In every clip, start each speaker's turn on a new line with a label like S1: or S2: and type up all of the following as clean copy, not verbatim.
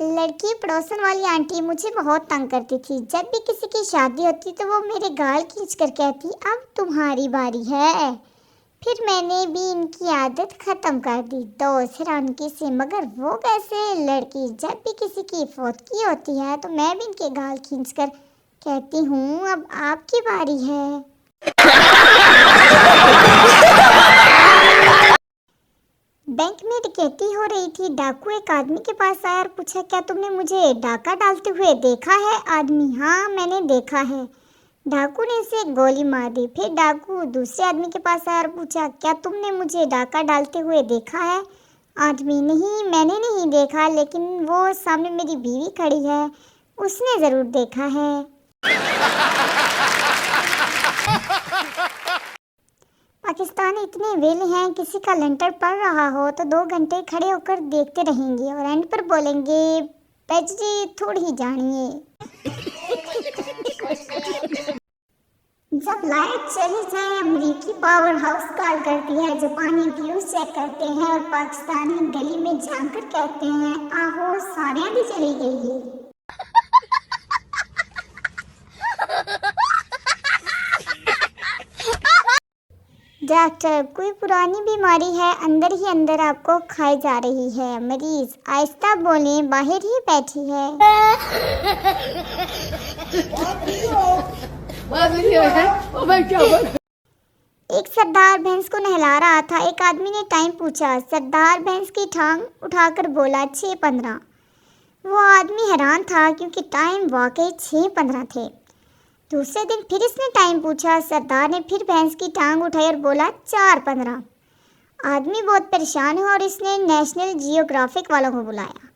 S1: लड़की पड़ोसन वाली आंटी मुझे बहुत तंग करती थी। जब भी किसी की शादी होती तो वो मेरे गाल खींच कर कहती अब तुम्हारी बारी है। फिर मैंने भी इनकी आदत खत्म कर दी दोस्त हैरानगी से। मगर वो कैसे? लड़की जब भी किसी की फौतगी होती है तो मैं भी इनके गाल खींच कर कहती हूँ अब आपकी बारी है। बैंक में डकैती हो रही थी। डाकू एक आदमी के पास आया और पूछा क्या तुमने मुझे डाका डालते हुए देखा है? आदमी हाँ मैंने देखा है। डाकू ने इसे गोली मार दी। फिर डाकू दूसरे आदमी के पास आया और पूछा क्या तुमने मुझे डाका डालते हुए देखा है? आदमी नहीं मैंने नहीं देखा, लेकिन वो सामने मेरी बीवी खड़ी है, उसने ज़रूर देखा है। पाकिस्तान इतने वेले हैं, किसी का लेंटर पड़ रहा हो तो 2 घंटे खड़े होकर देखते रहेंगे और एंड पर बोलेंगे पैच जी थोड़ी ही जानिए। जब लाइट चली जाए अमेरिकी पावर हाउस कॉल करती है, जापानी व्यूज चेक करते हैं और पाकिस्तानी गली में जानकर कहते हैं आहो सारियां भी चली गई है। डॉक्टर कोई पुरानी बीमारी है अंदर ही अंदर आपको खाई जा रही है। मरीज आहिस्ता बोले बाहर ही बैठी है। एक सरदार भैंस को नहला रहा था। एक आदमी ने टाइम पूछा। सरदार भैंस की टांग उठाकर बोला 6:15। वो आदमी हैरान था क्योंकि टाइम वाकई 6:15 थे। दूसरे दिन फिर इसने टाइम पूछा। सरदार ने फिर भैंस की टांग उठाई और बोला 4:15। आदमी बहुत परेशान हुआ और इसने नेशनल जियोग्राफिक वालों को बुलाया।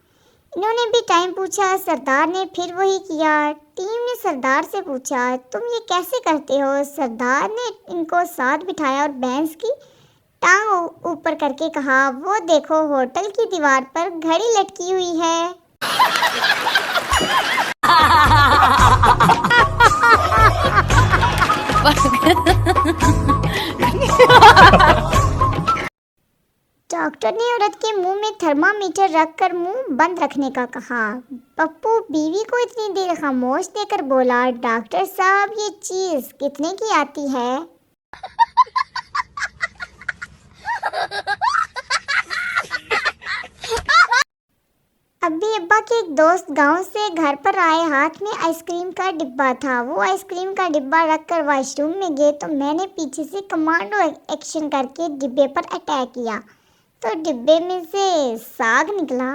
S1: इन्होंने भी टाइम पूछा। सरदार ने फिर वही किया। टीम ने सरदार से पूछा तुम ये कैसे करते हो? सरदार ने इनको साथ बिठाया और भैंस की टांग ऊपर करके कहा वो देखो होटल की दीवार पर घड़ी लटकी हुई है। डॉक्टर ने औरत के मुंह में थर्मामीटर रखकर मुंह बंद रखने का कहा। पप्पू बीवी को इतनी देर खामोश देकर बोला डॉक्टर साहब ये चीज कितने की आती है? अब्बी अब्बा के एक दोस्त गांव से घर पर आए। हाथ में आइसक्रीम का डिब्बा था। वो आइसक्रीम का डिब्बा रखकर वॉशरूम में गए तो मैंने पीछे से कमांडो एक्शन करके डिब्बे पर अटैक किया तो डिब्बे में से साग निकला।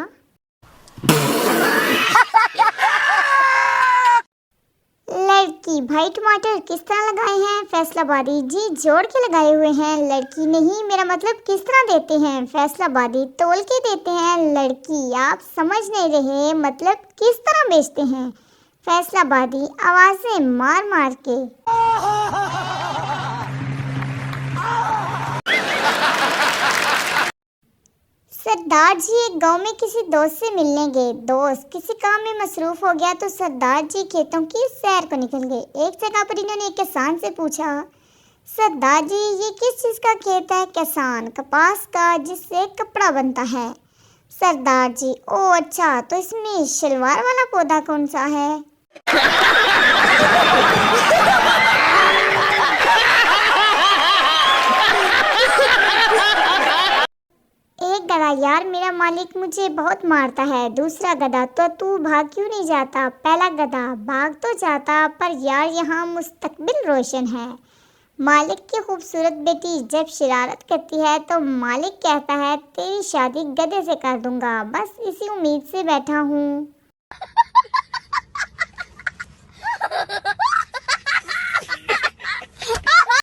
S1: लड़की भाई टमाटर किस तरह लगाए हैं? फैसलाबादी जी जोड़ के लगाए हुए हैं। लड़की नहीं मेरा मतलब किस तरह देते हैं? फैसलाबादी तोल के देते हैं। लड़की आप समझ नहीं रहे, मतलब किस तरह बेचते हैं? फैसलाबादी आवाजें मार मार के। सरदार जी एक गांव में किसी दोस्त से मिलने गए। दोस्त किसी काम में मसरूफ हो गया तो सरदार जी खेतों की सैर को निकल गए। एक जगह पर इन्होंने एक किसान से पूछा सरदार जी ये किस चीज़ का खेत है? किसान कपास का जिससे कपड़ा बनता है। सरदार जी ओ अच्छा, तो इसमें शलवार वाला पौधा कौन सा है? एक गधा यार मेरा मालिक मुझे बहुत मारता है। दूसरा गधा तो तू भाग क्यों नहीं जाता? पहला गधा भाग तो जाता पर यार यहाँ मुस्तकबिल रोशन है। मालिक की खूबसूरत बेटी जब शरारत करती है तो मालिक कहता है तेरी शादी गधे से कर दूंगा। बस इसी उम्मीद से बैठा हूँ।